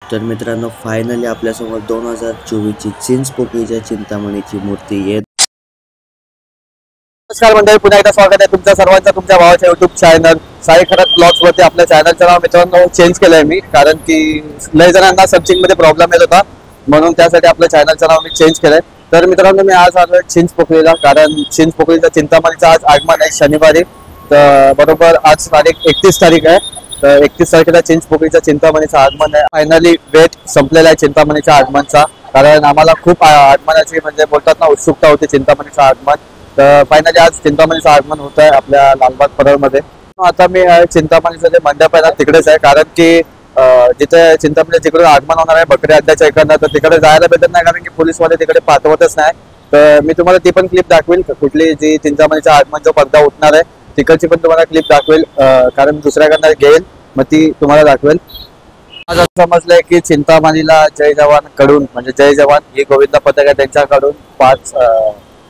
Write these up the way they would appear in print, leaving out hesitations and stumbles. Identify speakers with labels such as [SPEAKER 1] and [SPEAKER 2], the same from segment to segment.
[SPEAKER 1] तर मित्रांनो, फायनली आपल्यासमोर 2024ची चिंच पोकळीच्या चिंतामणीची मूर्ती येत.
[SPEAKER 2] नमस्कार मंडळी, पुन्हा एकदा स्वागत आहे तुमच्या सर्वांचं तुमच्या भावाच्या युट्यूब चॅनल साई खरत ब्लॉग्स वरती. आपल्या चॅनलचं नाव मित्रांनो चेंज केलंय मी, कारण की लय जणांना सर्चिंग मध्ये प्रॉब्लेम येत होता, म्हणून त्यासाठी आपल्या चॅनलचं नाव मी चेंज केलंय. तर मित्रांनो, मी आज आलोय चिंच पोकळीला, कारण चिंच पोकळीचा चिंतामणीचं आज आगमन आहे शनिवारी. तर बरोबर आज तारीख 31 तारीख आहे. तर 31 तारखेला चिंच पोकळीच्या चिंतामणीचं आगमन आहे. फायनली वेट संपलेला आहे चिंतामणीच्या आगमनचा, कारण आम्हाला खूप आगमनाची म्हणजे बोलतात ना उत्सुकता होती चिंतामणीचं आगमन. तर फायनली आज चिंतामणीचं आगमन होत आहे आपल्या लालबाग परळमध्ये. आता मी चिंतामणीचं जे मंडप आहे ना तिकडेच आहे, कारण की जिथे चिंतामणी तिकडे आगमन होणार आहे बकरी अड्ड्याच्या इकडनं, तर तिकडे जायला भेटत नाही, कारण की पोलीसवाले तिकडे पाठवतच नाही. तर मी तुम्हाला ती पण क्लिप दाखवेल, कुठली जी चिंतामणीचं आगमन जो पडदा उठणार आहे तिकडची पण तुम्हाला क्लिप दाखवेल, कारण दुसऱ्याकडनं घेईल मग ती तुम्हाला दाखवेल. आज असं समजलंय की चिंतामणीला जय जवान कडून, म्हणजे जय जवान ही गोविंद पथक आहे त्यांच्याकडून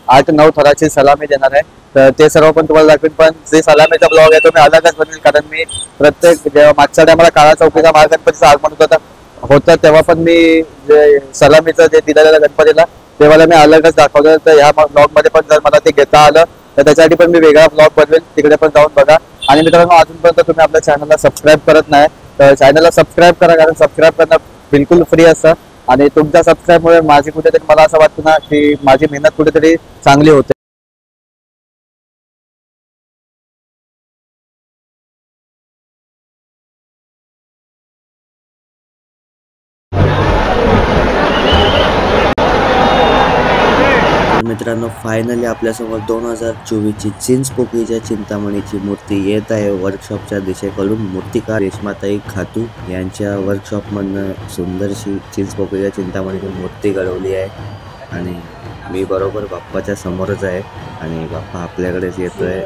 [SPEAKER 2] 8-9 थराची सलामी देणार आहे. तर ते सर्व पण तुम्हाला दाखवेल. पण जे सलामीचा ब्लॉग आहे तो मी अलगच बनवेल, कारण मी प्रत्येक जेव्हा मागच्या टायमाला काळा चौकीचा महागणपतीचं आगमन होतं तेव्हा पण मी जे सलामीचं जे दिलेलं गणपतीला तेव्हा मी अलगच दाखवलं. तर ह्या ब्लॉग मध्ये पण जर मला ते घेता आलं तर त्याच्यासाठी पण मी वेगळा ब्लॉग बनवेल, तिकडे पण जाऊन बघा. आणि मित्रांनो, अजूनपर्यंत तुम्ही आपल्या चॅनलला सबस्क्राईब करत नाही तर चॅनलला सबस्क्राईब करा, कारण सबस्क्राईब करणं बिलकुल फ्री असतं. आणि तुमच्या सबस्क्राईबमुळे माझी कुठेतरी मला असं वाटतं ना की माझी मेहनत कुठेतरी चांगली होते.
[SPEAKER 1] तर मित्रांनो, फायनली आपल्यासमोर 2024ची चिंच पोकळीच्या चिंतामणीची मूर्ती येत आहे वर्कशॉपच्या दिशेकडून. मूर्तिकार रेश्माताई खातू यांच्या वर्कशॉपमधनं सुंदरशी चिंच पोकळीच्या चिंतामणीची मूर्ती घडवली आहे. आणि मी बरोबर बाप्पाच्या समोरच आहे आणि बाप्पा आपल्याकडेच येतोय.